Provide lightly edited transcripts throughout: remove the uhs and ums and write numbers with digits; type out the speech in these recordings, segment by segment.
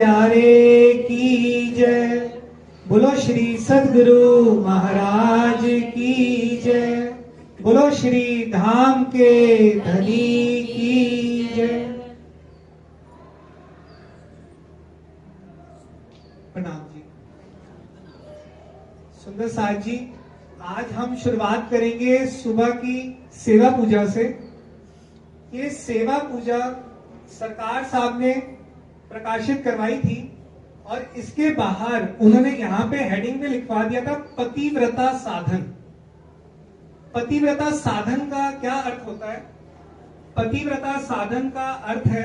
प्यारे की जय। बोलो श्री सद्गुरु महाराज की जय। बोलो श्री धाम के धनी की जय। प्रणाम जी। सुंदर साथ जी, आज हम शुरुआत करेंगे सुबह की सेवा पूजा से। ये सेवा पूजा सरकार साहब ने प्रकाशित करवाई थी और इसके बाहर उन्होंने यहां पे हेडिंग में लिखवा दिया था पतिव्रता साधन। पतिव्रता साधन का क्या अर्थ होता है? पतिव्रता साधन का अर्थ है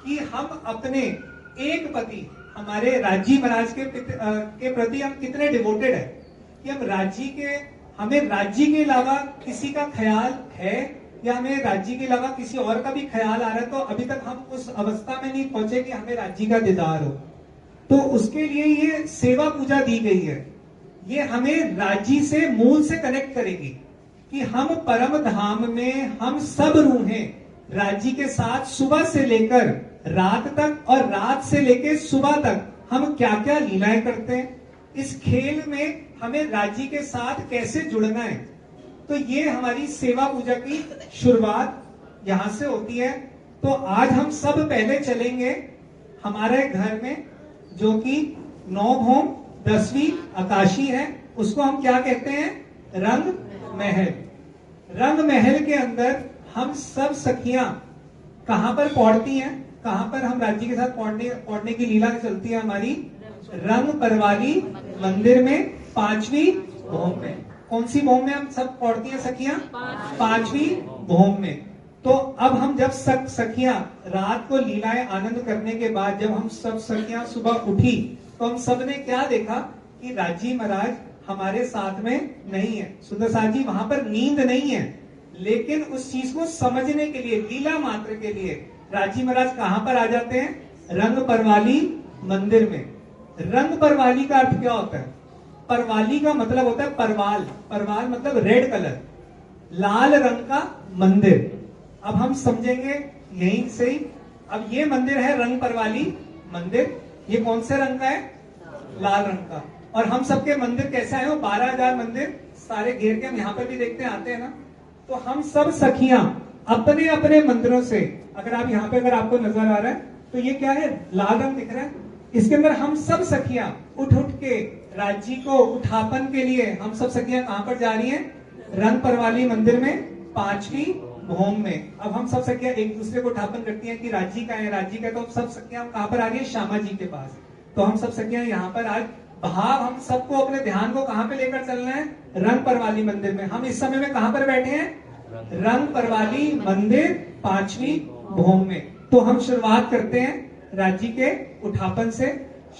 कि हम अपने एक पति, हमारे राजी महाराज के प्रति हम कितने डिवोटेड है कि हमें राज्य के अलावा किसी का ख्याल है या हमें राज्य के अलावा किसी और का भी ख्याल आ रहा है, तो अभी तक हम उस अवस्था में नहीं पहुंचे कि हमें राज्य का दीदार हो। तो उसके लिए ये सेवा पूजा दी गई है। ये हमें राज्य से, मूल से कनेक्ट करेगी कि हम परम धाम में हम सब रूहें राज्य के साथ सुबह से लेकर रात तक और रात से लेकर सुबह तक हम क्या क्या लीलाएं करते हैं। इस खेल में हमें राज्य के साथ कैसे जुड़ना है। तो ये हमारी सेवा पूजा की शुरुआत यहां से होती है। तो आज हम सब पहले चलेंगे हमारे घर में, जो कि 9 भौम 10वीं आकाशी है। उसको हम क्या कहते हैं? रंग महल। रंग महल के अंदर हम सब सखियां कहां पर पौड़ती हैं? कहां पर हम राज्य के साथ पौड़ने की लीला चलती है हमारी? रंग परवाली मंदिर में 5वीं भौम में। कौन सी भौम में हम सब पौड़ती हैं सखियां? 5वीं भौम में। तो अब हम जब सखियां रात को लीलाएं आनंद करने के बाद जब हम सब सखियां सुबह उठी, तो हम सब ने क्या देखा कि राजी महाराज हमारे साथ में नहीं है। सुंदर साथ जी, वहां पर नींद नहीं है, लेकिन उस चीज को समझने के लिए, लीला मात्र के लिए राजी महाराज कहां पर आ जाते हैं? रंग परवाली मंदिर में। रंग परवाली का अर्थ क्या होता है? परवाली का मतलब होता है परवाल। परवाल मतलब रेड कलर, लाल रंग का मंदिर। अब हम समझेंगे यहीं से ही। अब ये मंदिर है रंग परवाली मंदिर। ये कौन से रंग का है? लाल रंग का। और हम सबके मंदिर कैसे आए हो? 12,000 मंदिर सारे घेर के हम यहाँ पर भी देखते आते हैं ना। तो हम सब सखियां अपने अपने मंदिरों से, अगर आप यहाँ पे, अगर आपको नजर आ रहा है तो ये क्या है? लाल रंग दिख रहा है। इसके अंदर हम सब सखियां उठ उठ के राज्य को उठापन के लिए हम सब सखियां कहां पर जा रही हैं? रंग परवाली मंदिर में 5वीं भौम में। अब हम सब सखियां एक दूसरे को उठापन करती हैं कि राज्य का है, राज्य का। तो सब सखियां कहां पर आ रही है? श्यामा जी के पास। तो हम सब सखियां यहाँ पर आज भाव, हम सबको अपने ध्यान को कहां पे लेकर चलना है? रंग परवाली मंदिर में। हम इस समय में कहां पर बैठे हैं? रंग परवाली मंदिर 5वीं भौम में। तो हम शुरुआत करते हैं राज्य के उठापन से।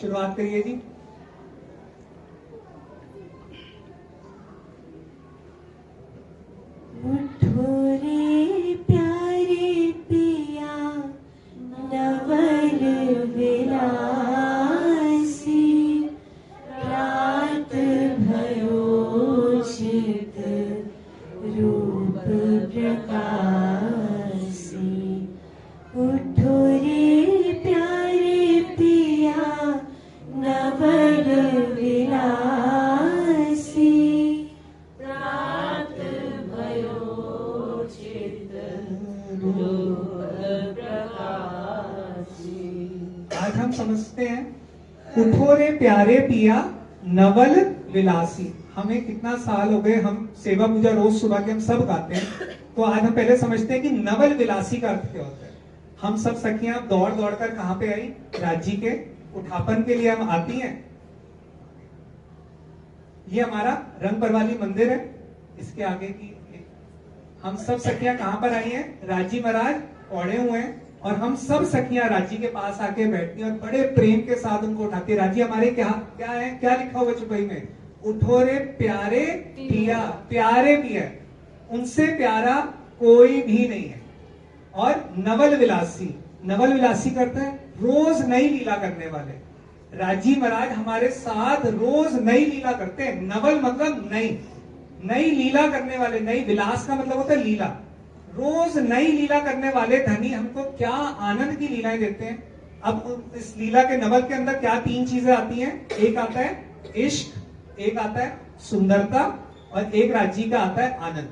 शुरुआत करिए जी। उठो रे प्यारे पिया नवल विलासी, रात भयो चित रूप प्रकाशी। उठो रे प्यारे पिया नवल विलासी, रात भयो चित रूप प्रकाशी। आज हम समझते हैं उठो रे प्यारे पिया नवल विलासी। हमें कितना साल हो गए, हम सेवा पूजा रोज सुबह के हम सब गाते हैं। तो आज हम पहले समझते हैं कि नवल विलासी का अर्थ क्या होता है। हम सब सखियां दौड़ दौड़ कर कहां पे आई? राज्य के उठापन के लिए हम आती हैं। ये हमारा रंग परवाली मंदिर है। इसके आगे की हम सब सखियां कहां पर आई हैं? राजी महाराज पौड़े हुए हैं और हम सब सखियां राजी के पास आके बैठती हैं और बड़े प्रेम के साथ उनको उठाती है। राजी हमारे क्या क्या है? क्या लिखा हुआ चुपई में? उठो रे प्यारे पिया। प्यारे पिया, उनसे प्यारा कोई भी नहीं है। और नवल विलासी, नवल विलासी करते हैं रोज नई लीला करने वाले। राजी महाराज हमारे साथ रोज नई लीला करते हैं। नवल मतलब नई, नई लीला करने वाले। नई विलास का मतलब होता है लीला। रोज नई लीला करने वाले धनी हमको क्या आनंद की लीलाएं देते हैं। अब इस लीला के नवल के अंदर क्या तीन चीजें आती हैं? एक आता है इश्क, एक आता है सुंदरता, और एक राज्य का आता है आनंद।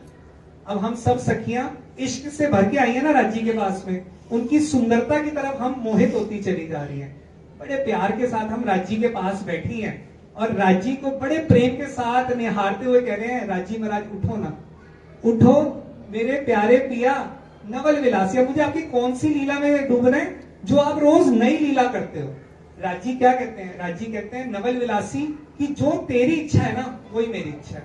अब हम सब सखियां इश्क से भर के आई है ना राज्य के पास में, उनकी सुंदरता की तरफ हम मोहित होती चली जा रही हैं। बड़े प्यार के साथ हम राज्य के पास बैठी हैं और राज्य को बड़े प्रेम के साथ निहारते हुए कह रहे हैं, राज्य महाराज उठो ना, उठो मेरे प्यारे पिया नवल विलासिया। मुझे आपकी कौन सी लीला में डूबना है जो आप रोज नई लीला करते हो? राज्य क्या कहते हैं? राज्य कहते हैं नवल विलासी कि जो तेरी इच्छा है ना वही मेरी इच्छा है।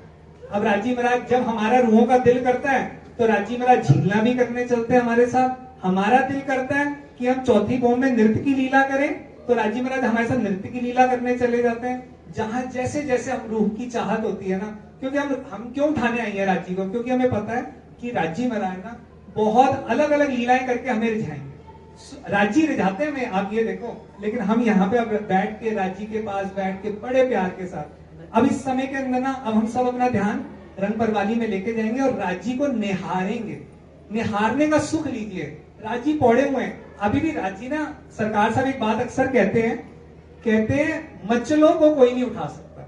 अब राज्य महाराज जब हमारा रूहों का दिल करता है तो राज्य महाराज झीलना भी करने चलते हैं हमारे साथ। हमारा दिल करता है कि हम चौथी भौम में नृत्य की लीला करें तो राज्य महाराज हमारे साथ नृत्य की लीला करने चले जाते हैं। जहां जैसे जैसे हम रूह की चाहत होती है ना, क्योंकि हम क्यों उठाने आई है राज्य को? क्योंकि हमें पता है कि राज्य महाराज ना बहुत अलग अलग लीलाएं करके हमें रिझाएंगे। राज्य रिझाते हैं हमें, आप ये देखो। लेकिन हम यहाँ पे अब बैठ के राज्य के पास बैठ के बड़े प्यार के साथ अब इस समय के अंदर ना अब हम सब अपना ध्यान रंग परवाली में लेके जाएंगे और राज्य को निहारेंगे। निहारने का सुख लीजिए। राज्य पौड़े हुए हैं अभी भी। राज्य ना सरकार साहब एक बात अक्सर कहते हैं मचलों को कोई नहीं उठा सकता।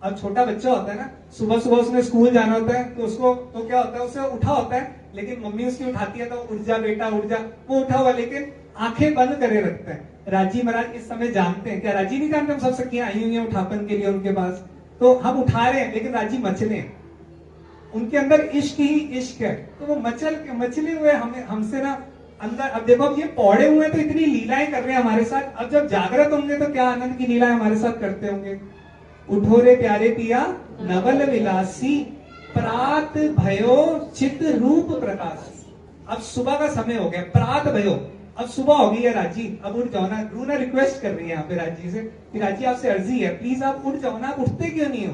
अब छोटा बच्चा होता है ना, सुबह सुबह उसने स्कूल जाना होता है तो उसको तो क्या होता है, उसे उठा होता है, लेकिन मम्मी उसकी उठाती है तो उठ जा बेटा उठ जा, वो उठा हुआ लेकिन आंखें बंद करे रखता है। राजी महाराज इस समय जानते हैं, क्या राजी नहीं जानते? हम सब सखियां आई हुई हैं उठापन के लिए उनके पास, तो हम उठा रहे हैं लेकिन राजी मचले हैं। उनके अंदर इश्क ही इश्क है, तो वो मचले हुए हमसे ना अंदर। अब देखो अब ये पौड़े हुए हैं तो इतनी लीलाएं कर रहे हैं हमारे साथ। अब जब जागृत होंगे तो क्या आनंद की लीलाएं हमारे साथ करते होंगे। उठो रे प्यारे पिया नवल विलासी, प्रात भयो चित रूप प्रकाश। अब सुबह का समय हो गया, प्रात भयो, अब सुबह हो गई है राजी, अब उठ जाओ ना। रूना रिक्वेस्ट कर रही है यहाँ पे राजी से कि राजी आपसे अर्जी है, प्लीज आप उठ जाओ ना, आप उठते क्यों नहीं हो?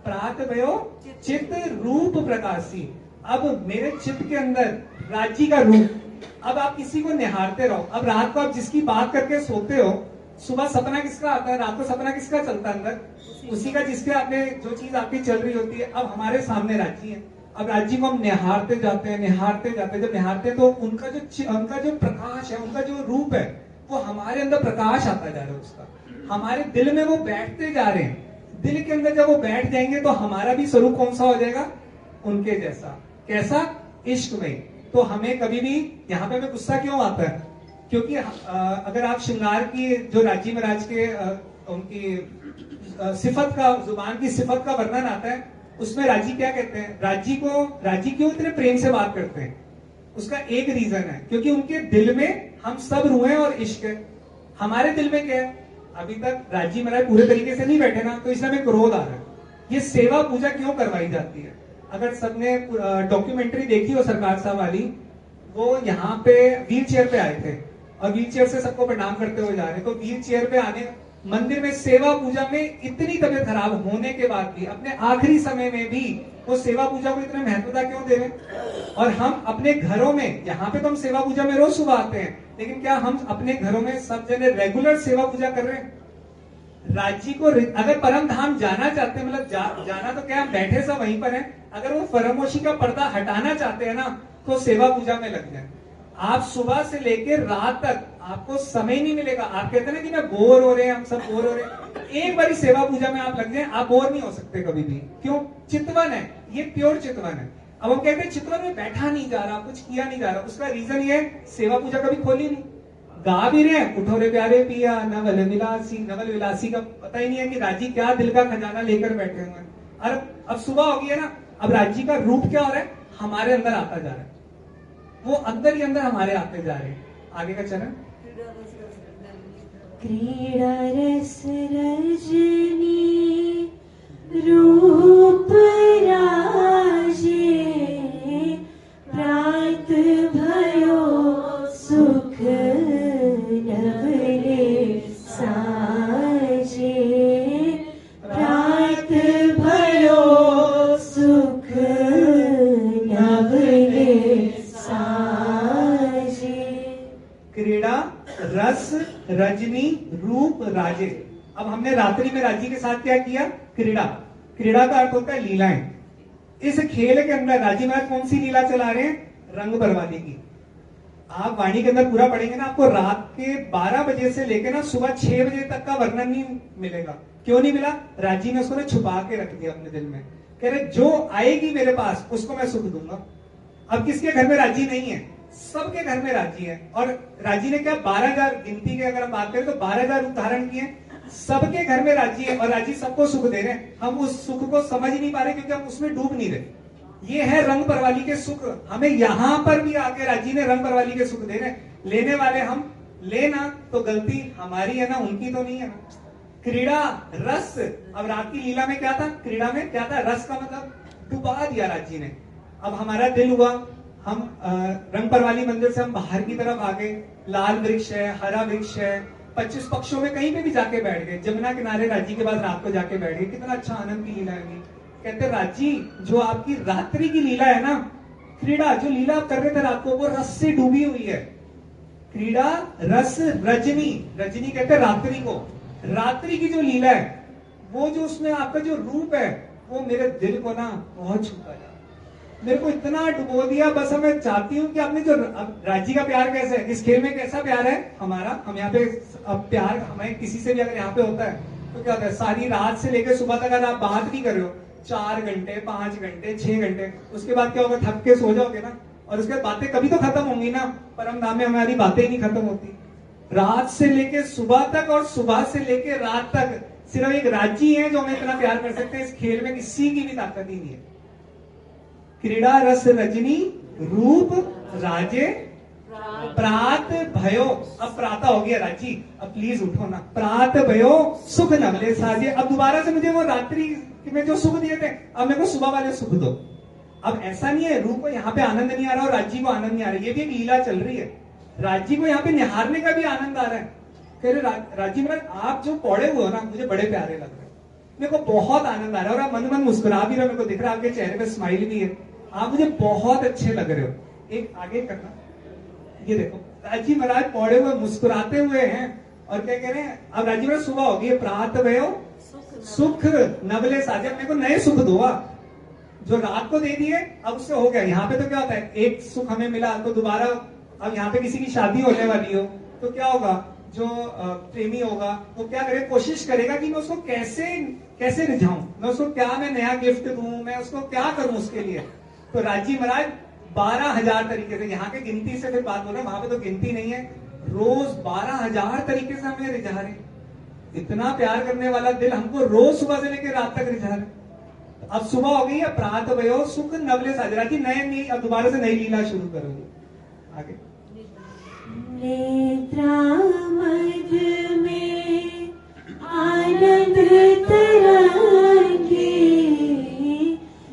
प्रात भयो चित रूप प्रकाशी। अब मेरे चित्त के अंदर राज्य का रूप। अब आप किसी को निहारते रहो। अब रात को आप जिसकी बात करके सोते हो, सुबह सपना किसका आता है? रात को सपना किसका चलता है अंदर? उसी का, जिसके आपने जो चीज आपकी चल रही होती है। अब हमारे सामने राज्य है, अब राज्य को हम निहारते जाते हैं, निहारते जाते हैं। जब निहारते हैं तो उनका जो प्रकाश है, उनका जो रूप है, वो हमारे अंदर प्रकाश आता जा रहा है उसका, हमारे दिल में वो बैठते जा रहे हैं। दिल के अंदर जब वो बैठ जाएंगे तो हमारा भी स्वरूप कौन सा हो जाएगा? उनके जैसा। कैसा? इश्क में। तो हमें कभी भी यहाँ पे हमें गुस्सा क्यों आता है? क्योंकि अगर आप श्रृंगार की जो राज्य महाराज के उनकी सिफत का, जुबान की सिफत का वर्णन आता है, उसमें राज्य क्या कहते हैं? राज्य क्यों इतने प्रेम से बात करते हैं? उसका एक रीजन है, क्योंकि उनके दिल में हम सब रूहें और इश्क है। हमारे दिल में क्या है? अभी तक राज्य महाराज पूरे तरीके से नहीं बैठे ना, तो इसलिए हमें क्रोध आ रहा है। ये सेवा पूजा क्यों करवाई जाती है? अगर सबने डॉक्यूमेंट्री देखी हो सरकार साहब वाली, वो यहाँ पे व्हील चेयर पे आए थे और व्हील चेयर से सबको प्रणाम करते हुए जा रहे, तो व्हील चेयर पे आने मंदिर में सेवा पूजा में इतनी तबीयत खराब होने के बाद भी, अपने आखिरी समय में भी वो सेवा पूजा को इतने महत्वता क्यों दे रहे? और हम अपने घरों में, यहाँ पे तो हम सेवा पूजा में रोज सुबह आते हैं, लेकिन क्या हम अपने घरों में सब जने रेगुलर सेवा पूजा कर रहे हैं? राज्य को अगर परम धाम जाना चाहते हैं, मतलब जाना तो क्या, बैठे सब वहीं पर हैं, अगर वो फरामोशी का पर्दा हटाना चाहते हैं ना, तो सेवा पूजा में लग जाए। आप सुबह से लेकर रात तक आपको समय नहीं मिलेगा। आप कहते हैं ना कि मैं बोर हो रहे हैं, हम सब बोर हो रहे हैं, एक बारी सेवा पूजा में आप लग जाए, आप बोर नहीं हो सकते कभी भी। क्यों? चितवन है, ये प्योर चितवन है। अब हम कहते हैं चितवन में बैठा नहीं जा रहा, कुछ किया नहीं जा रहा, उसका रीजन ये सेवा पूजा कभी खोली नहीं। गा भी रहे हैं, उठो रे प्यारे पिया नवल विलासी। नवल विलासी का पता ही नहीं है कि राज्य क्या दिल का खजाना लेकर बैठे हुए हैं। और अब सुबह हो गई है ना, अब राज्य का रूप क्या हो रहा है? हमारे अंदर आता जा रहा है, वो अंदर ही अंदर हमारे आते जा रहे हैं। आगे का चरण। क्रीड़ा रस रजनी रूप राजे, प्रात भयो सुख नवले साजे, प्रात भयो सुख नवले साजे। क्रीड़ा रस रजनी रूप राजे। अब हमने रात्रि में राज्य के साथ क्या किया? क्रीड़ा। क्रीड़ा का अर्थ होता है लीलाएं। इस खेल के अंदर राज्य महाराज कौन सी लीला चला रहे हैं? रंग बरवाने की। आप वाणी के अंदर पूरा पढ़ेंगे ना, आपको रात के 12 बजे से लेकर ना सुबह 6 बजे तक का वर्णन नहीं मिलेगा। क्यों नहीं मिला? राजी ने उसको ना छुपा के रख दिया अपने दिल में। कह रहे जो आएगी मेरे पास उसको मैं सुख दूंगा। अब किसके घर में राजी नहीं है? सबके घर में राजी है। और राजी ने क्या 12,000 गिनती के अगर हम बात करें तो 12,000 उदाहरण किए, सबके घर में राजी है और राजी सबको सुख दे रहे हैं। हम उस सुख को समझ ही नहीं पा रहे क्योंकि हम उसमें डूब नहीं रहे। ये है रंग परवाली के सुख। हमें यहां पर भी आके राजी ने रंग परवाली के सुख दे रहे हैं। लेने वाले हम, लेना तो गलती हमारी है ना, उनकी तो नहीं है ना। क्रीड़ा रस, अब रात की लीला में क्या था? क्रीड़ा में क्या था? रस का मतलब डुबा दिया राजी ने। अब हमारा दिल हुआ, हम रंग परवाली मंदिर से हम बाहर की तरफ आ गए। लाल वृक्ष है, हरा वृक्ष है, 25 पक्षों में कहीं पे भी जाके बैठ गए। जमुना किनारे राजी के पास रात को जाके बैठ गए। कितना अच्छा आनंद की लीला है। कहते राजी जो आपकी रात्रि की लीला है ना, क्रीड़ा जो लीला आप कर रहे थे रात को, वो रस से डूबी हुई है। क्रीड़ा रस रजनी, रजनी कहते रात्रि को। रात्रि की जो लीला है, वो जो उसमें आपका जो रूप है, वो मेरे दिल को ना बहुत छूता है, मेरे को इतना डुबो दिया। बस मैं चाहती हूँ कि आपने जो राजी का प्यार कैसे है, इस खेल में कैसा प्यार है हमारा, हम यहाँ पे अब प्यार हमें किसी से भी अगर यहाँ पे होता है तो क्या होता है, सारी रात से लेकर सुबह तक अगर आप बात भी कर रहे हो 4 घंटे 5 घंटे 6 घंटे, उसके बाद क्या होगा, थक के सो जाओगे ना, और उसके बाद बातें कभी तो खत्म होंगी ना। परम धाम में हमारी बातें ही नहीं खत्म होती। रात से लेके सुबह तक और सुबह से लेके रात तक सिर्फ एक राजी है जो हमें इतना प्यार कर सकते हैं। इस खेल में किसी की भी ताकत ही नहीं है। क्रीड़ा रस रजनी रूप राजे प्रात भयो। अब प्रातः हो गया राजी, अब प्लीज उठो ना। प्रात भयो सुख नवले साजे। अब दोबारा से मुझे वो रात्रि में जो सुख दिए थे, अब मेरे को सुबह वाले सुख दो। अब ऐसा नहीं है रूप को यहाँ पे आनंद नहीं आ रहा और राज्य को आनंद नहीं आ रहा, ये भी एक लीला चल रही है। राज्य को यहाँ पे निहारने का भी आनंद आ रहा है। कह रहे राज्य महाराज आप जो पौड़े हुए हो ना, मुझे बड़े प्यारे लग रहे हैं, मेरे को बहुत आनंद आ रहा है, और आप मन मन मुस्कुरा भी रहे हो, मेरे को दिख रहा है आपके चेहरे पे स्माइल भी है, आप मुझे बहुत अच्छे लग रहे हो। एक आगे करना, ये देखो राजी महाराज पौड़े हुए मुस्कुराते हुए हैं, और क्या कह रहे हैं, अब राजी महाराज सुबह होगी, प्रात भयो सुख नवले साजे। मेरे को नए सुख दो, जो रात को दे दिए अब उससे हो गया। यहाँ पे तो क्या होता है, एक सुख हमें मिला तो दोबारा, अब यहाँ पे किसी की शादी होने वाली हो तो क्या होगा, जो प्रेमी होगा वो क्या करे, कोशिश करेगा कि मैं उसको कैसे कैसे रिझाऊं, मैं उसको क्या मैं नया गिफ्ट दूं, मैं उसको क्या करूं उसके लिए। तो राजी महाराज 12,000 तरीके से, यहाँ के गिनती से फिर बात हो रहा है, वहां पे तो गिनती नहीं है, रोज 12,000 तरीके से हमें रिझा रहे। इतना प्यार करने वाला दिल हमको रोज सुबह से लेकर रात तक रिझा रहे। अब सुबह हो गई है, प्रात भयो सुख नवले साजे। राजी नए अब दोबारा से नई लीला शुरू करोगे। आगे नेत्रा मध में आनंद तरंगे,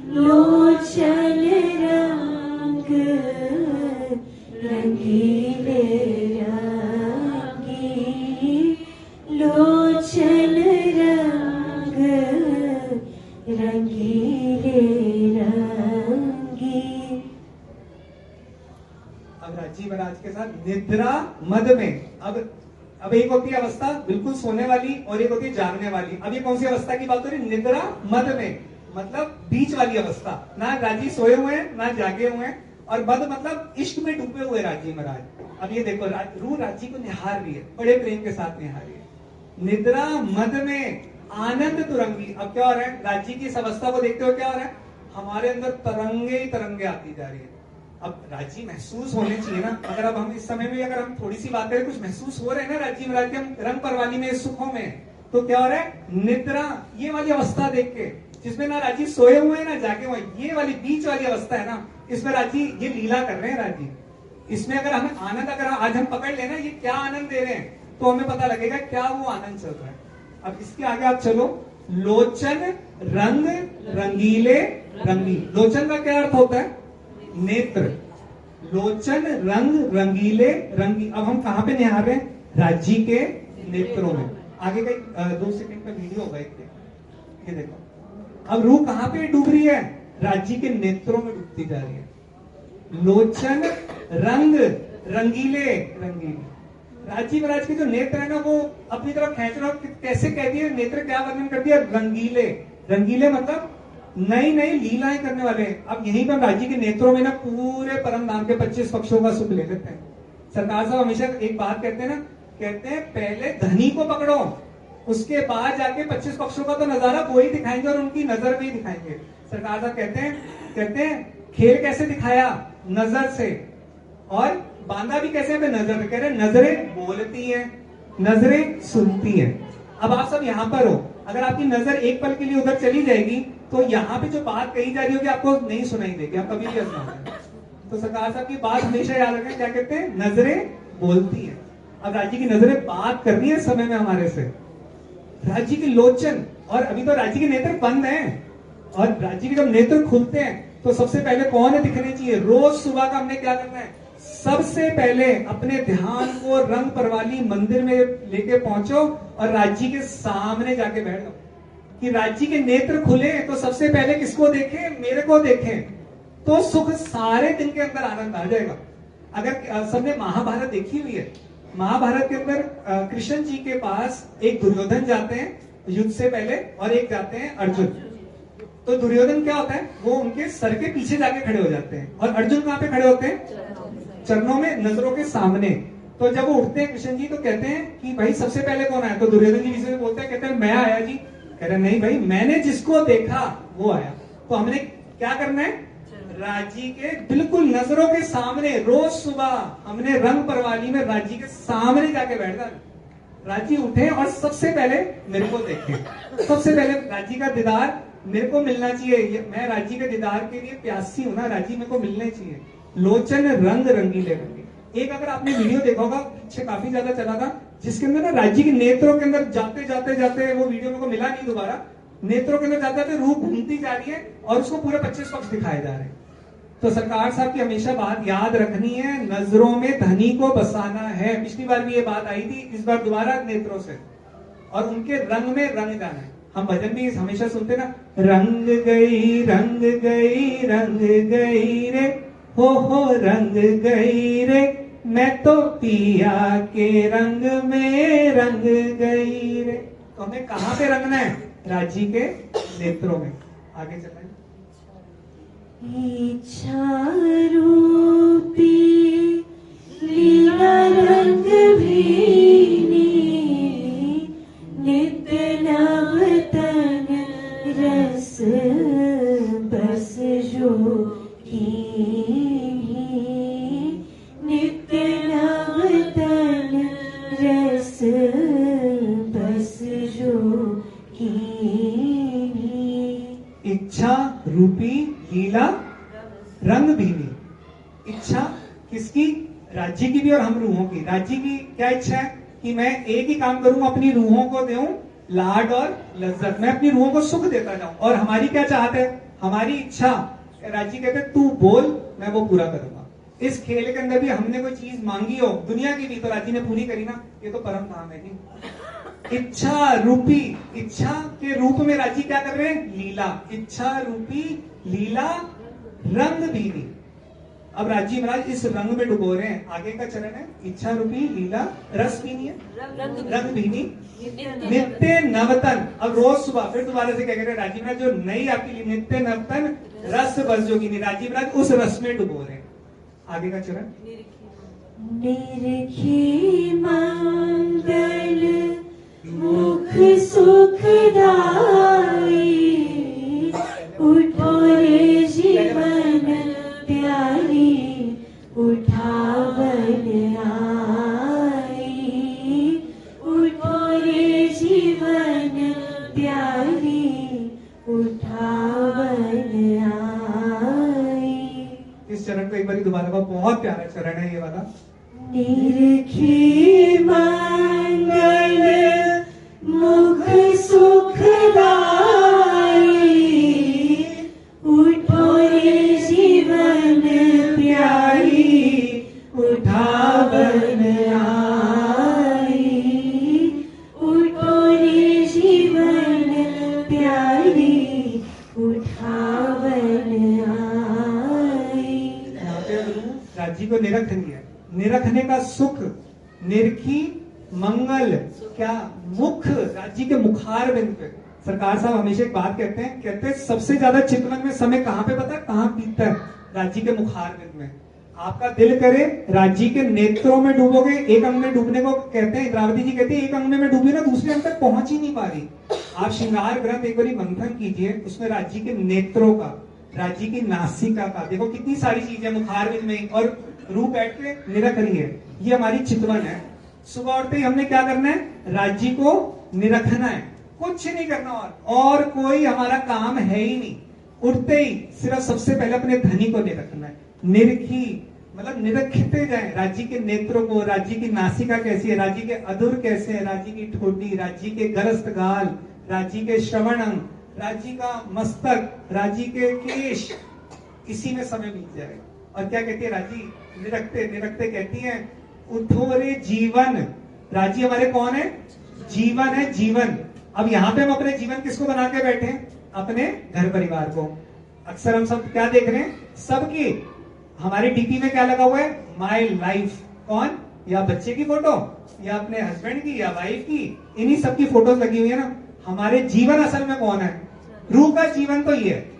लोचन रंग रंगीले रंगी, लोचन रंग रंगीले रंगी। अब राजी महाराज के साथ निद्रा मद में, अब एक होती है अवस्था बिल्कुल सोने वाली और एक होती है जागने वाली। अब ये कौन सी अवस्था की बात हो रही है, निद्रा मद में, मतलब बीच वाली अवस्था, ना राजी सोए हुए हैं ना जागे हुए हैं, और मद मतलब इश्क में डूबे हुए राजी महाराज। अब ये देखो रूह राजी को निहार रही है, बड़े प्रेम के साथ निहार रही है। निद्रा मद में आनंद तुरंगी। अब क्या हो रहा है, राजी की इस अवस्था को देखते हुए क्या हो रहा है, हमारे अंदर तरंगे ही तरंगे आती जा रही है। अब राजी महसूस होने चाहिए ना, अगर अब हम इस समय में अगर हम थोड़ी सी बात करें, कुछ महसूस हो रहे हैं ना राजी महाराज के, हम रंग परवानी में सुखों में, तो क्या हो रहा है, निद्रा ये वाली अवस्था देख के, जिसमें ना राजी सोए हुए हैं ना जागे हुए, ये वाली बीच वाली अवस्था है ना, इसमें राजी ये लीला कर रहे हैं राजी। इसमें अगर हमें आनंद, अगर आज हम पकड़ लेना ये क्या आनंद दे रहे हैं, तो हमें पता लगेगा क्या वो आनंद चल रहा है। अब इसके आगे आप चलो, लोचन रंग रंगीले रंगी। लोचन का क्या अर्थ होता है, नेत्र। लोचन रंग रंगीले रंगी। अब हम कहां पे निहार रहे हैं, राजी के नेत्रों में। आगे का 2 सेकंड का वीडियो होगा एक, ये देखो अब रूह कहां पे डूब रही है, राजी के नेत्रों में डूबती जा रही है। लोचन रंग रंगीले रंगीले। राजी महाराज के जो नेत्र है ना, वो अपनी तरफ खेच रहा है। कैसे कह दिए, नेत्र क्या वर्णन कर दिया, रंगीले। रंगीले मतलब नई नई लीलाएं करने वाले। अब यहीं पर राजी के नेत्रों में ना पूरे परम धाम के 25 पक्षों का सुख ले लेते हैं। सरकार साहब हमेशा एक बात कहते हैं ना, कहते हैं पहले धनी को पकड़ो, उसके बाद जाके 25 पक्षों का तो नजारा वो ही दिखाएंगे और उनकी नजर भी दिखाएंगे। सरकार साहब कहते हैं खेल कैसे दिखाया, नजर से, और बांधा भी कैसे पे, नजर। कह रहे नजरें बोलती हैं, नजरें सुनती हैं। अब आप सब यहाँ पर हो, अगर आपकी नजर एक पल के लिए उधर चली जाएगी तो यहाँ पे जो बात कही जा रही होगी आपको नहीं सुनाई देगी, आप कभी भी आजमाओगे। तो सरकार साहब की बात हमेशा याद रखें, क्या कहते हैं, नजरें बोलती हैं। अब राज्य की नजरें बात कर रही है समय में हमारे से, राज्य के लोचन, और अभी तो राज्य के नेत्र बंद हैं, और राज्य के जब नेत्र खुलते हैं तो सबसे पहले कौन है दिखने चाहिए। रोज सुबह का हमने क्या करना है, सबसे पहले अपने ध्यान को रंग परवाली मंदिर में लेके पहुंचो और राज्य के सामने जाके बैठ जाओ कि राज्य के नेत्र खुले तो सबसे पहले किसको देखें, मेरे को देखें, तो सुख सारे दिन के अंदर आनंद आ जाएगा। अगर सबने महाभारत देखी हुई है, महाभारत के अंदर कृष्ण जी के पास एक दुर्योधन जाते हैं युद्ध से पहले और एक जाते हैं अर्जुन। तो दुर्योधन क्या होता है, वो उनके सर के पीछे जाके खड़े हो जाते हैं, और अर्जुन कहाँ पे खड़े होते हैं, चरणों में, नजरों के सामने। तो जब वो उठते हैं कृष्ण जी तो कहते हैं कि भाई सबसे पहले कौन आया, तो दुर्योधन जी से बोलते हैं, कहते हैं मैं आया जी। कह रहे नहीं भाई, मैंने जिसको देखा वो आया। तो हमने क्या करना है, राज्य के बिल्कुल नजरों के सामने रोज सुबह हमने रंग परवाली में राज्य के सामने जाके बैठना। राज्य उठे और सबसे पहले मेरे को देखें, सबसे पहले राज्य का दीदार मेरे को मिलना चाहिए। मैं राज्य के दीदार के लिए प्यासी हूं ना, राज्य मेरे को मिलने चाहिए। लोचन रंग रंगीले रंगी। एक अगर आपने वीडियो देखा होगा, पीछे काफी ज्यादा चला था, जिसके अंदर ना राज्य के नेत्रों के अंदर जाते जाते जाते, वो वीडियो मेरे को मिला नहीं दोबारा, नेत्रों के अंदर जाते जाते रूह घूमती जा रही है और उसको पूरे 25 पक्ष दिखाए जा रहे हैं। तो सरकार साहब की हमेशा बात याद रखनी है, नजरों में धनी को बसाना है। पिछली बार भी ये बात आई थी, इस बार दोबारा नेत्रों से, और उनके रंग में रंग जाना है। हम भजन भी हमेशा सुनते ना, रंग गई रंग गई रंग गई रे, हो रंग गई रे, मैं तो पिया के रंग में रंग गई रे। तो हमें कहां पे रंगना है, राज्य के नेत्रों में। आगे चलना है। इच्छा रूपी लीला रंग भीनी, नित्य नवतन रस बस जो नित्य नवतन रस बस जो इच्छा रूपी लीला रंग भीनी। इच्छा किसकी, राज्य की भी और हम रूहों की। राज्य की क्या इच्छा है कि मैं एक ही काम करूं, अपनी रूहों को दूं लाड और लज्जत, मैं अपनी रूहों को सुख देता जाऊं। और हमारी क्या चाहत है, हमारी इच्छा, राज्य कहते हैं तू बोल मैं वो पूरा करूंगा। इस खेल के अंदर भी हमने कोई चीज मांगी हो दुनिया की भी, तो राज्य ने पूरी करी ना, ये तो परम धाम है जी। इच्छा रूपी, इच्छा के रूप में राज्य क्या कर रहे हैं, लीला। इच्छा रूपी लीला रंग भीनी। अब राज्य महाराज इस रंग में डुबो रहे हैं। आगे का चरण है, इच्छा रूपी लीला रस भीनी है, रंग भीनी नित्य नवतन। अब रोज सुबह फिर दोबारा से क्या कह रहे हैं राज्य महाराज, जो नई आपकी नित्य नवतन रस बस जोगिनी, राज्य महाराज उस रस में डुबो रहे हैं। आगे का चरण, निरखी मंगल मुख सुखदाई, उठो रे जीवन प्यारी उठावन आई, उठो रे जीवन प्यारी उठावन आई। इस चरण को एक बार दोबारा का, बहुत प्यारा चरण है ये वाला। निरखी मंगल मुख सुखदाई, उठो रे जीवन प्यारी उठावन आई, उठो रे जीवन प्यारी उठावन आई। राज्य को निरख लिया, निरखने का सुख, निरखी मंगल, क्या मुख, राज्य के मुखार बिंद पे। सरकार साहब हमेशा एक बात कहते हैं सबसे ज्यादा चितवन में समय कहां पे पता है, कहां बीतता है, राज्य के मुखार बिंद में। आपका दिल करे राज्य के नेत्रों में डूबोगे। एक अंग में डूबने को कहते हैं, इंद्रावती जी कहती है एक अंग में डूबी ना दूसरे अंग तक पहुंच ही नहीं पा रही। आप श्रृंगार ग्रंथ एक बार मंथन कीजिए, उसमें राज्य के नेत्रों का, राज्य की नासिका का, देखो कितनी सारी चीजें मुखारविंद में, और रूह बैठ के निरख रही है। ये हमारी चितवन है। सुबह उठते ही हमने क्या करना है? राज्य को निरखना है, कुछ नहीं करना और कोई हमारा काम है ही नहीं। उठते ही सिर्फ सबसे पहले अपने धनी को निरखना है। निरखी मतलब निरखते जाए राज्य के नेत्रों को, राज्य की नासिका कैसी है, राज्य के अधुर कैसे है, राज्य की ठोडी, राज्य के गलस्त गाल, राज्य के श्रवण अंग, राज्य का मस्तक, राज्य के केश, इसी में समय बीत जाएगा। और क्या कहती है राज्य? निरखते निरखते कहती है उठो रे जीवन। राज्य हमारे कौन है? जीवन है, जीवन। अब यहाँ पे हम अपने जीवन किसको बना के बैठे हैं? अपने घर परिवार को। अक्सर हम सब क्या देख रहे हैं? सबकी हमारे डीपी में क्या लगा हुआ है? My life. कौन? या बच्चे की फोटो, या अपने हस्बैंड की, या वाइफ की, इन्हीं सब की फोटोज लगी हुई है ना। हमारे जीवन असल में कौन है? रूह का जीवन तो ये है।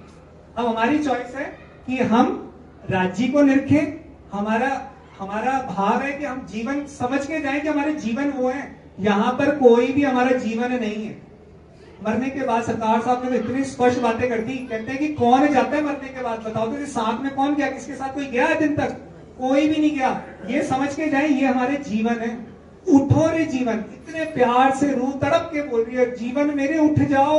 अब हमारी चॉइस है कि हम राज्य को निरखें। हमारा भाव है कि हम जीवन समझ के जाएं कि हमारे जीवन वो है। यहाँ पर कोई भी हमारा जीवन नहीं है। मरने के बाद सरकार साहब ने तो इतनी स्पष्ट बातें कर दी, कहते हैं कि कौन जाता है मरने के बाद? बताओ तो, साथ में कौन गया? किसके साथ कोई गया है दिन तक? कोई भी नहीं गया। ये समझ के जाए ये हमारे जीवन है। उठो रे जीवन। इतने प्यार से रूह तड़प के बोल रही है, जीवन मेरे उठ जाओ।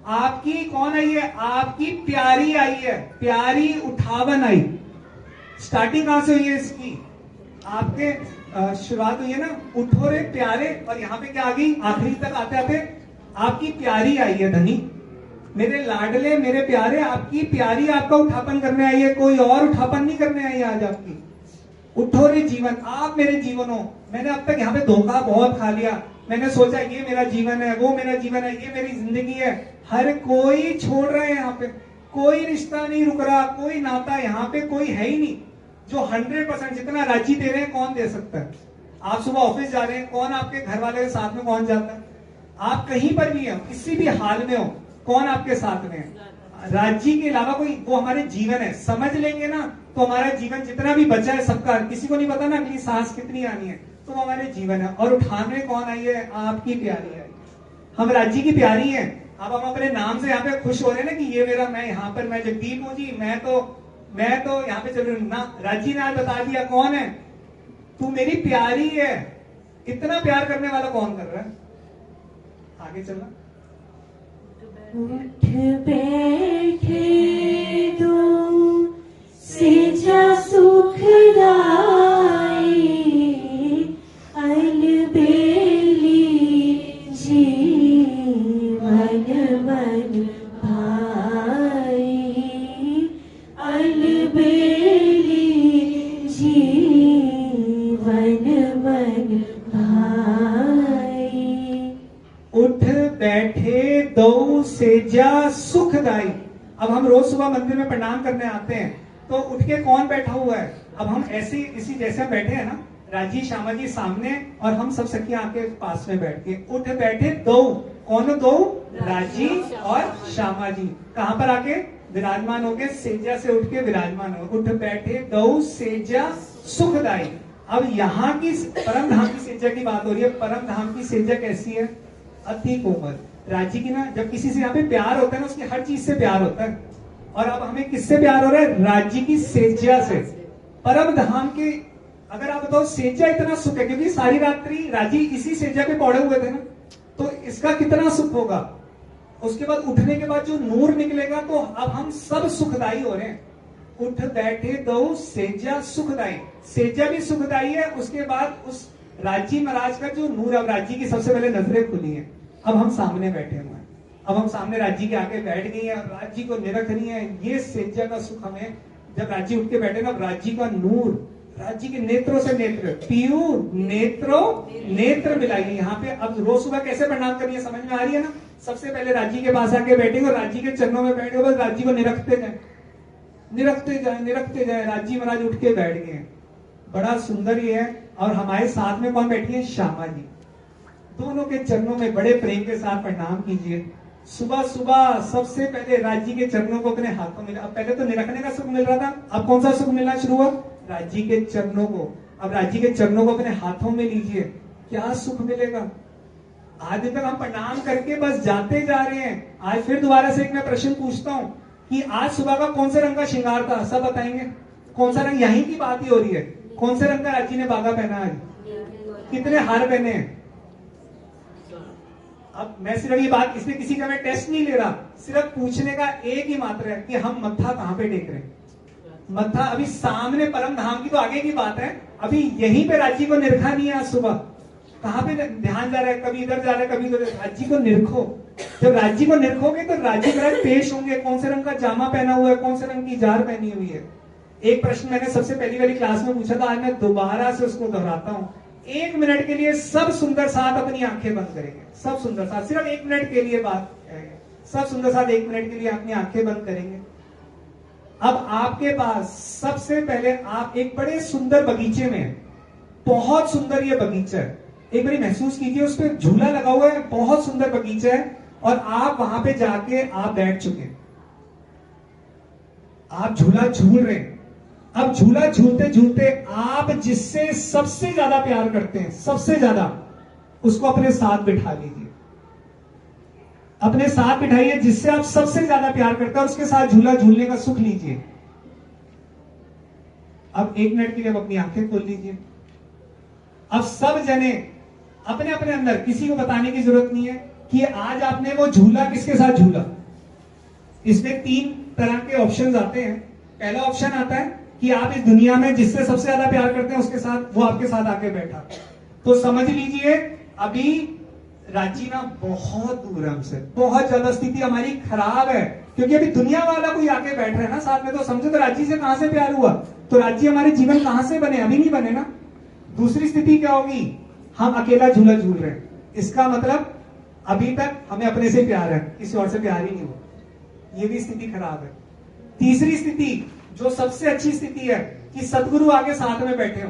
आपकी कौन आई है? आपकी प्यारी आई है, प्यारी उठावन आई। स्टार्टिंग कहां से हुई है इसकी? आपके शुरुआत हुई है ना, उठो रे प्यारे, और यहाँ पे क्या आ गई? आखिरी तक आते आते आपकी प्यारी आई है धनी, मेरे लाडले, मेरे प्यारे, आपकी प्यारी आपका उठापन करने आई है। कोई और उठापन नहीं करने आई है आज आपकी। उठो रे जीवन, आप मेरे जीवन हो। मैंने अब तक यहाँ पे धोखा बहुत खा लिया। मैंने सोचा ये मेरा जीवन है, वो मेरा जीवन है, ये मेरी जिंदगी है। हर कोई छोड़ रहे हैं यहाँ पे, कोई रिश्ता नहीं रुक रहा, कोई नाता यहाँ पे कोई है ही नहीं। जो 100% जितना राजी दे रहे हैं, कौन दे सकता है? आप सुबह ऑफिस जा रहे हैं, कौन आपके घर वाले के साथ में कौन जाता है? आप कहीं पर भी हो, किसी भी हाल में हो, कौन आपके साथ में है? राज्य के अलावा कोई, वो हमारे जीवन है। समझ लेंगे ना तो हमारा जीवन जितना भी बचा है सबका, किसी को नहीं पता ना अगली सांस कितनी आनी है, तो वो हमारे जीवन है। और उठाने कौन आई है? आपकी प्यारी है। हम राज्य की प्यारी है। अब हम अपने नाम से यहाँ पे खुश हो रहे हैं ना कि ये मेरा, मैं यहाँ पर, मैं जगदीप हूँ जी, मैं तो यहाँ पे चल रही हूँ ना। राज्य ने आज बता दिया कौन है? तू मेरी प्यारी है। इतना प्यार करने वाला कौन कर रहा है? आगे चलना। उठ बैठे दो सेजा सुखदाई, अलबेली जीवन मन भाई, अलबेली जीवन मन भाई। उठ बैठे दो सेजा सुखदाई। अब हम रोज सुबह मंदिर में प्रणाम करने आते हैं, तो उठ के कौन बैठा हुआ है? अब हम ऐसे इसी जैसे बैठे हैं ना, राजी श्यामा जी सामने, और हम सब सखियां आके पास में बैठ के उठ बैठे दो। कौन दो? राजी और श्यामा जी। कहां पर आके विराजमान हो गए? सेजा से उठ के विराजमान हो। उठ बैठे दो सेजा सुखदाई। अब यहाँ की परम धाम की सेजा की बात हो रही है। परम धाम की सेजा कैसी है? अति कोमल। राज्य की ना, जब किसी से यहाँ पे प्यार होता है ना, उसकी हर चीज से प्यार होता है। और अब हमें किससे प्यार हो रहा है? राज्य की सेजा से। परम धाम के, अगर आप बताओ सेजा इतना सुख है, क्योंकि सारी रात्रि राजी इसी सेजा पे पड़े हुए थे ना, तो इसका कितना सुख होगा। उसके बाद उठने के बाद जो नूर निकलेगा, तो अब हम सब सुखदाई हो रहे हैं। उठ बैठे दो सेजा सुखदाई। सेजा भी सुखदाई है। उसके बाद उस राज्य महाराज का जो नूर, अब राज्य की सबसे पहले नजरें खुली हैं। अब हम सामने बैठे हुए हैं। अब हम सामने राज्य के आके बैठ गई है, राज्य को निरख रही है। ये सेजा का सुख हमें, जब राज्य उठ के बैठे ना, राज्य का नूर, राज्य के नेत्रों से नेत्र, पीयू नेत्रों नेत्र मिलाइए। यहाँ पे अब रोज सुबह कैसे प्रणाम करिए, समझ में आ रही है ना? सबसे पहले राज्य के पास आके बैठेंगे और राज्य के चरणों में बैठे, बस राज्य को निरखते जाए, निरखते जाए, निरखते जाए। राज्य महाराज उठ के बैठ गए। बड़ा सुंदर ये है। और हमारे साथ में कौन बैठी है? श्यामा जी। दोनों के चरणों में बड़े प्रेम के साथ प्रणाम कीजिए। सुबह सुबह सबसे पहले राज्य के चरणों को अपने हाथों में, अब पहले तो निरखने का सुख मिल रहा था, अब कौन सा सुख मिलना शुरू हुआ? राज्य के चरणों को, अब राज्य के चरणों को अपने हाथों में लीजिए, क्या सुख मिलेगा। आज तक हम प्रणाम करके बस जाते जा रहे हैं। आज फिर दोबारा से एक मैं प्रश्न पूछता हूं कि आज सुबह का कौन से रंग का श्रृंगार था, सब बताएंगे। कौन सा रंग, यहीं की बात ही हो रही है, कौन से रंग का राज्य ने बागा पहना आज, कितने हार पहने हैं। अब मैं सिर्फ ये बात, इसमें किसी का मैं टेस्ट नहीं ले रहा, सिर्फ पूछने का एक ही मात्र है कि हम मत्था कहां पे टेक रहे हैं। मत्था अभी सामने परम धाम की तो आगे की बात है, अभी यहीं पे राज्य को निरखा नहीं है। आज सुबह कहां पे ध्यान जा रहा है, कभी इधर जा रहा है, कभी इधर। राज्य को निरखो, जब राज्य को निरखोगे तो राज्य महाराज पेश होंगे, कौन से रंग का जामा पहना हुआ है, कौन से रंग की जार पहनी हुई है। एक प्रश्न मैंने सबसे पहली वाली क्लास में पूछा था, आज मैं दोबारा से उसको दोहराता हूं। 1 मिनट के लिए सब सुंदर साथ अपनी आंखें बंद करेंगे, सब सुंदर साथ, सिर्फ 1 मिनट के लिए बात करेंगे, सब सुंदर साथ 1 मिनट के लिए अपनी आंखें बंद करेंगे। अब आपके पास सबसे पहले आप एक बड़े सुंदर बगीचे में हैं, बहुत सुंदर ये बगीचा है, एक बार महसूस कीजिए, उस पर झूला लगा हुआ है, बहुत सुंदर बगीचा है, और आप वहां पे जाके आप बैठ चुके हैं, आप झूला झूल रहे हैं। अब झूला झूलते झूलते आप जिससे सबसे ज्यादा प्यार करते हैं, सबसे ज्यादा, उसको अपने साथ बिठा लीजिए, अपने साथ बिठाइए, जिससे आप सबसे ज्यादा प्यार करते हैं, उसके साथ झूला झूलने का सुख लीजिए। अब 1 मिनट के लिए अपनी आंखें खोल लीजिए। अब सब जने अपने अपने अंदर, किसी को बताने की जरूरत नहीं है कि आज आपने वो झूला किसके साथ झूला। इसमें 3 तरह के ऑप्शंस आते हैं। पहला ऑप्शन आता है कि आप इस दुनिया में जिससे सबसे ज्यादा प्यार करते हैं उसके साथ, वो आपके साथ आके बैठा, तो समझ लीजिए अभी राज्य ना बहुत दूर है हमसे, बहुत ज्यादा स्थिति हमारी खराब है, क्योंकि अभी दुनिया वाला कोई आके बैठ रहा है ना साथ में, तो समझो तो राज्य से कहां से प्यार हुआ, तो राज्य हमारे जीवन कहां से बने, अभी नहीं बने ना। दूसरी स्थिति क्या होगी, हम अकेला झूला झूल रहे हैं, इसका मतलब अभी तक हमें अपने से प्यार है, किसी और से प्यार ही नहीं हुआ, ये भी स्थिति खराब है। तीसरी स्थिति जो सबसे अच्छी स्थिति है कि सदगुरु आगे साथ में बैठे हो,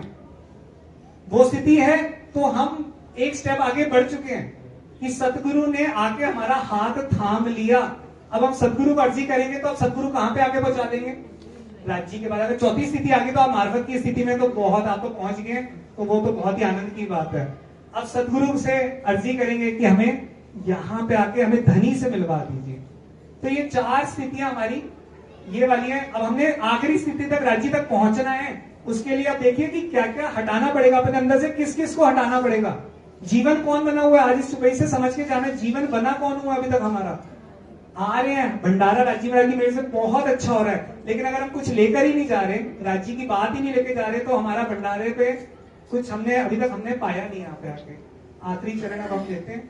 वो स्थिति है तो हम एक स्टेप आगे बढ़ चुके हैं कि सदगुरु ने आके हमारा हाथ थाम लिया। अब हम सदगुरु को अर्जी करेंगे तो अब सदगुरु कहां पे आगे पहुंचा देंगे, राज्य के बाद। अगर चौथी स्थिति आगे तो आप मार्फत की स्थिति में तो बहुत, आप तो पहुंच गए, तो वो तो बहुत ही आनंद की बात है। अब सदगुरु से अर्जी करेंगे कि हमें यहां पे आके हमें धनी से मिलवा दीजिए। तो ये 4 स्थितियां हमारी ये वाली है। अब हमने आखिरी स्थिति तक, राज्य तक पहुंचना है, उसके लिए अब देखिए कि क्या क्या हटाना पड़ेगा अपने अंदर से, किस किस को हटाना पड़ेगा। जीवन कौन बना हुआ है, आज इस सुबह से समझ के जाना, जीवन बना कौन हुआ अभी तक हमारा। आ रहे हैं भंडारा राज्य महाराज की मेरे से बहुत अच्छा हो रहा है, लेकिन अगर हम कुछ लेकर ही नहीं जा रहे, राज्य की बात ही नहीं लेके जा रहे, तो हमारा भंडारे पे कुछ हमने अभी तक हमने पाया नहीं। यहाँ पे आके आखिरी चरण अब हम लेते हैं।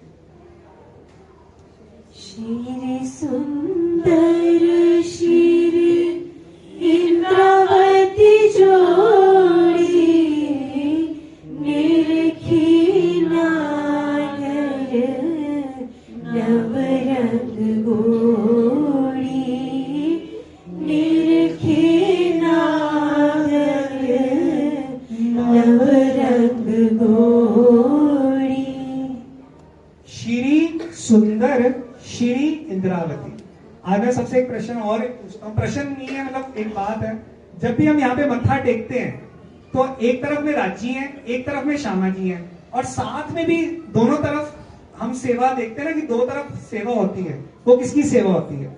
श्री सुंदर श्री इंद्रावती जोड़ी निरखी नागर नवरंग गोड़ी, निरखी नागर नवरंग गोड़ी। श्री सुंदर श्री इंद्रावती। आज मैं सबसे एक प्रश्न और पूछता हूँ, प्रश्न नहीं है, मतलब एक बात है। जब भी हम यहाँ पे मत्था टेकते हैं तो एक तरफ में राज्य है, एक तरफ में श्यामा जी है, और साथ में भी दोनों तरफ हम सेवा देखते हैं ना कि 2 तरफ सेवा होती है। वो किसकी सेवा होती है,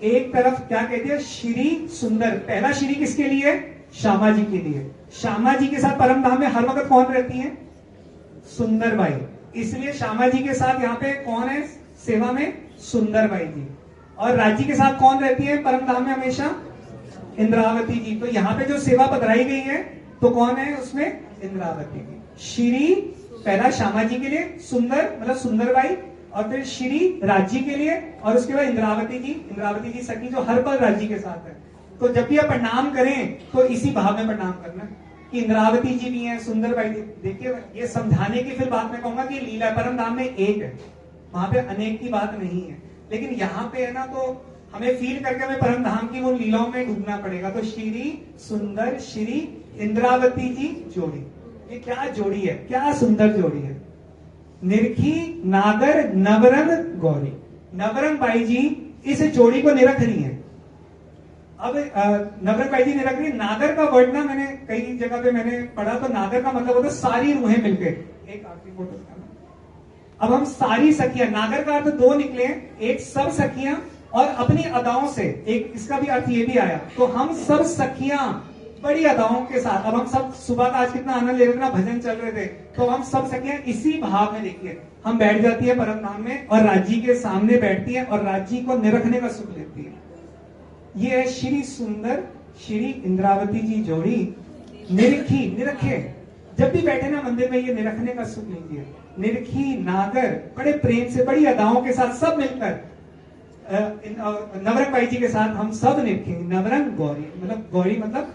एक तरफ क्या कहती है, श्री सुंदर। पहला श्री किसके लिए, श्यामा जी के लिए। श्यामा जी के साथ परम धाम में हर वक्त कौन रहती है, सुंदर बाई, इसलिए श्यामा जी के साथ यहाँ पे कौन है सेवा में, सुंदर बाई जी। और राज्य के साथ कौन रहती है परम धाम में हमेशा, इंद्रावती जी। तो यहाँ पे जो सेवा बदलाई गई है तो कौन है उसमें, इंद्रावती जी। श्री पहला श्यामा जी के लिए, सुंदर मतलब सुंदर बाई, और फिर श्री राज्य के लिए, और उसके बाद इंद्रावती जी। इंद्रावती जी सखी जो हर पल राज्य के साथ है। तो जब भी आप प्रणाम करें तो इसी भाव में प्रणाम करना कि इंद्रावती जी भी हैं, सुंदर बाई जी। देखिए ये समझाने की फिर बात मैं कहूंगा कि लीला परम धाम में एक है, वहां पे अनेक की बात नहीं है, लेकिन यहाँ पे है ना, तो हमें फील करके हमें परम धाम की वो लीलाओं में डूबना पड़ेगा। तो श्री सुंदर श्री इंद्रावती जी जोड़ी, ये क्या जोड़ी है, क्या सुंदर जोड़ी है। निरखी नागर नवरंग गौरी, नवरंग बाई जी इस जोड़ी को निरख रही है। अब नवरंग भाई जी ने रख दी नागर का वर्ड ना, मैंने कई जगह पे मैंने पढ़ा, तो नागर का मतलब होता है सारी रूहें मिलके। एक आखिरी फोटो दिखाना। अब हम सारी सखियां, नागर का अर्थ दो निकले हैं, एक सब सखियां और अपनी अदाओं से, एक इसका भी अर्थ ये भी आया। तो हम सब सखियां बड़ी अदाओं के साथ, अब हम सब सुबह का आज कितना आनंद ले रहे थे ना, भजन चल रहे थे, तो हम सब सखियां इसी भाव में देखिए हम बैठ जाती है परम धाम में और राज्य के सामने बैठती है और राज्य को निरखने का सुख लेती है। ये है श्री सुंदर श्री इंद्रावती जी जोड़ी। निरखी निरखे, जब भी बैठे ना मंदिर में ये निरखने का सुख लीजिए। निरखी नागर बड़े प्रेम से बड़ी अदाओं के साथ सब मिलकर नवरंग भाई जी के साथ हम सब निरखेंगे। नवरंग गौरी मतलब गौरी मतलब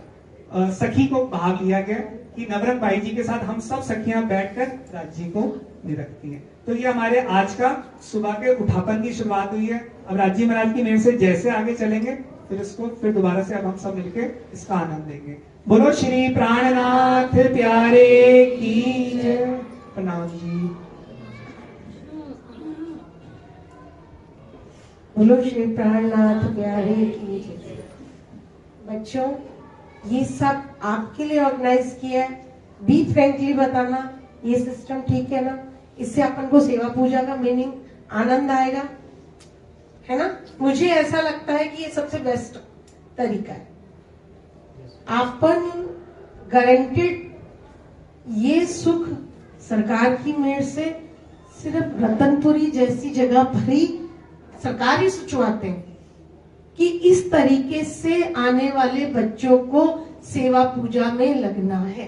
सखी को भाग लिया गया कि नवरंग भाई जी के साथ हम सब सखियां बैठकर राज्य को निरखती हैं। तो ये हमारे आज का सुबह के उठापन की शुरुआत हुई है। अब राज्य महाराज की मेहर से जैसे आगे चलेंगे फिर इसको फिर दोबारा से अब हम सब मिलके इसका आनंद लेंगे। बोलो श्री प्राणनाथ प्यारे की जय। प्रणाम जी। बोलो श्री प्राणनाथ प्यारे की जय। बच्चों, ये सब आपके लिए ऑर्गेनाइज किया है। बी फ्रेंकली बताना, ये सिस्टम ठीक है ना? इससे अपन को सेवा पूजा का मीनिंग आनंद आएगा, है ना? मुझे ऐसा लगता है कि ये सबसे बेस्ट तरीका है। अपन गारंटेड ये सुख सरकार की मेहर से सिर्फ रतनपुरी जैसी जगह पर ही सरकार ही सुचवाते हैं कि इस तरीके से आने वाले बच्चों को सेवा पूजा में लगना है।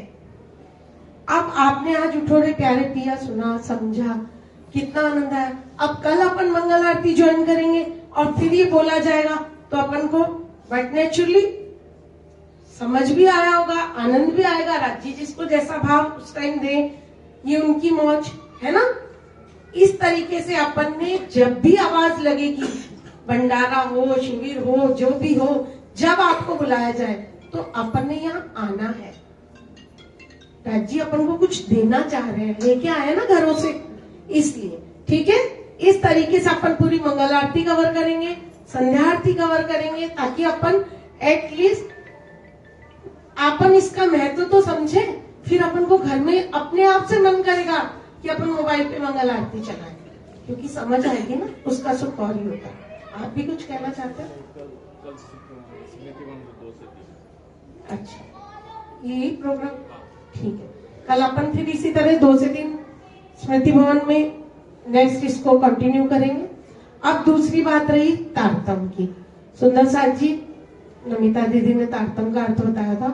अब आपने आज उठोरे प्यारे पिया सुना, समझा, कितना आनंद आया। अब कल अपन मंगल आरती ज्वाइन करेंगे और फिर ये बोला जाएगा तो अपन को बट नेचुरली समझ भी आया होगा, आनंद भी आएगा। राज्य जिसको जैसा भाव उस टाइम दे, ये उनकी मौज है ना। इस तरीके से अपन ने जब भी आवाज लगेगी, भंडारा हो, शिविर हो, जो भी हो, जब आपको बुलाया जाए तो अपन ने यहाँ आना है। राज्य अपन को कुछ देना चाह रहे हैं, लेके आए ना घरों से, इसलिए ठीक है। इस तरीके से अपन पूरी मंगल आरती कवर करेंगे, संध्या आरती कवर करेंगे, ताकि अपन एटलीस्ट अपन इसका महत्व तो समझे। फिर अपन को घर में अपने आप से मन करेगा कि अपन मोबाइल पे मंगल आरती चलाएं, क्योंकि समझ आएगी ना, उसका सुख और ही होता है। आप भी कुछ कहना चाहते हैं? अच्छा, यही प्रोग्राम ठीक है। कल अपन फिर इसी तरह 2 से 3 स्मृति भवन में नेक्स्ट इसको कंटिन्यू करेंगे। अब दूसरी बात रही तारतम की। सुंदर साथ जी, नमिता दीदी ने तारतम का अर्थ बताया था।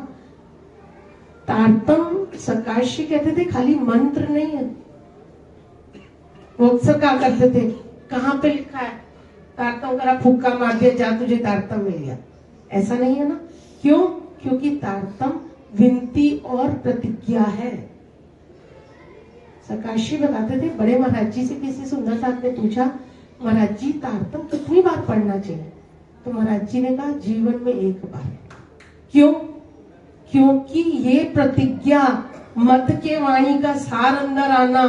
तारतम सरकाश जी कहते थे खाली मंत्र नहीं है। वो अक्सर क्या करते थे, कहाँ पे लिखा है तारतम करा, फुक्का मार दिया, जा तुझे तारतम मिल गया, ऐसा नहीं है ना। क्यों? क्योंकि तारतम विनती और प्रतिज्ञा है। सरकाश जी बताते थे, बड़े महाराज जी से किसी सुंदर साथ ने पूछा, महाराज जी तारतम कितनी बार पढ़ना चाहिए? तो महाराज जी ने कहा, जीवन में एक बार। क्यों? क्योंकि ये प्रतिज्ञा, मत के वाणी का सार अंदर आना,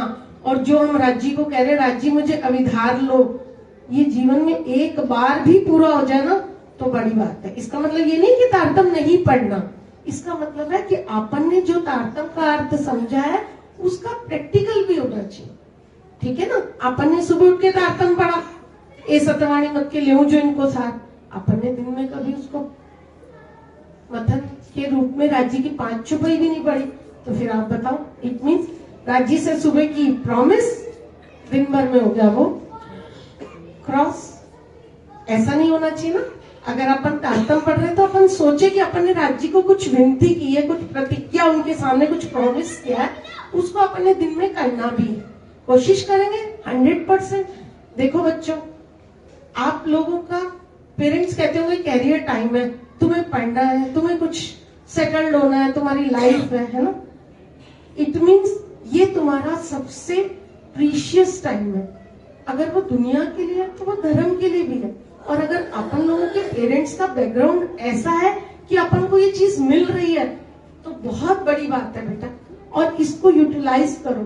और जो हम राज्य को कह रहे, राज्य मुझे अविधार लो, ये जीवन में एक बार भी पूरा हो जाए ना तो बड़ी बात है। इसका मतलब ये नहीं कि तारतम नहीं पढ़ना, इसका मतलब है कि आपन ने जो तारतम का अर्थ समझा है उसका प्रैक्टिकल भी होना चाहिए, ठीक है ना। अपन ने सुबह उठ के तारतम पढ़ा, ए सतवाणी मत के ले जो इनको साथ, अपन ने दिन में कभी उसको मथन के रूप में राज्य की 5 चौपाई भी नहीं पढ़ी, तो फिर आप बताओ, इट मीन्स राज्य से सुबह की प्रॉमिस दिन भर में हो गया वो क्रॉस। ऐसा नहीं होना चाहिए ना। अगर अपन तारतम पढ़ रहे हैं तो अपन सोचे कि अपन ने राज्य को कुछ विनती की है, कुछ प्रतिज्ञा उनके सामने कुछ प्रॉमिस किया है, उसको अपन ने दिन में करना भी है। कोशिश करेंगे 100%। देखो बच्चों, आप लोगों का पेरेंट्स कहते होंगे कैरियर टाइम है, तुम्हें पढ़ना है, तुम्हें कुछ सेटल्ड होना है, तुम्हारी लाइफ है ना। इट मीन्स ये तुम्हारा सबसे प्रीशियस टाइम है। अगर वो दुनिया के लिए है तो वो धर्म के लिए भी है। और अगर अपन लोगों के पेरेंट्स का बैकग्राउंड ऐसा है कि अपन को ये चीज मिल रही है तो बहुत बड़ी बात है बेटा, और इसको यूटिलाइज करो।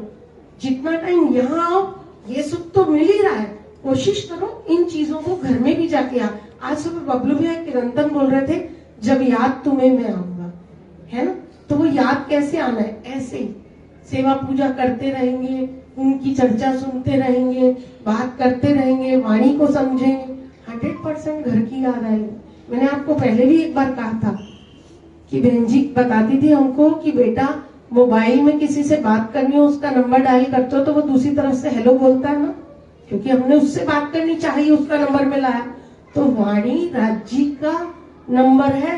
जितना टाइम यहाँ आओ, ये सुख तो मिल ही रहा है, कोशिश करो इन चीजों को घर में भी जाके आज सुबह बबलू भैया किरंतन बोल रहे थे, जब याद तुम्हें मैं आऊंगा, है ना? तो वो याद कैसे आना है? ऐसे ही सेवा पूजा करते रहेंगे, उनकी चर्चा सुनते रहेंगे, बात करते रहेंगे, वाणी को समझेंगे, 100% घर की याद आएगी। मैंने आपको पहले भी एक बार कहा था कि बहन जी बताती थी हमको कि बेटा मोबाइल में किसी से बात करनी हो, उसका नंबर डायल करते हो तो वो दूसरी तरफ से हेलो बोलता है ना, क्योंकि हमने उससे बात करनी चाहिए, उसका नंबर मिला है। तो वाणी राज्य का नंबर है,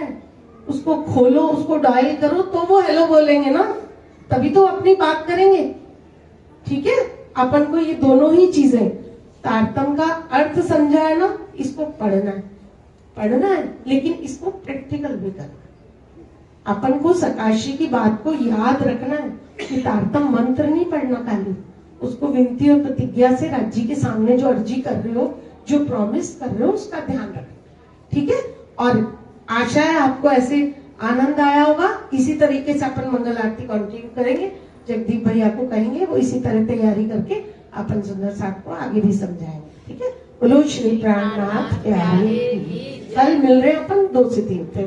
उसको खोलो, उसको डायल करो तो वो हेलो बोलेंगे ना, तभी तो अपनी बात करेंगे। ठीक है, अपन को ये दोनों ही चीजें, तारतम का अर्थ समझा है ना, इसको पढ़ना है लेकिन इसको प्रैक्टिकल भी करना है। अपन को सकाशी की बात को याद रखना है कि तारतम मंत्र नहीं पढ़ना खाली, उसको विनती और प्रतिज्ञा से राज्य के सामने जो अर्जी कर रहे हो, जो प्रॉमिस कर रहे हो, उसका ध्यान रखना। ठीक है, और आशा है आपको ऐसे आनंद आया होगा। इसी तरीके से अपन मंगल आरती कंटिन्यू करेंगे, जगदीप भैया को कहेंगे वो इसी तरह तैयारी करके अपन सुंदर साहब को आगे भी समझाएंगे। ठीक है, बोलो श्री प्राणनाथ प्यारे की। कल मिल रहे हैं अपन 2 से 3 पे।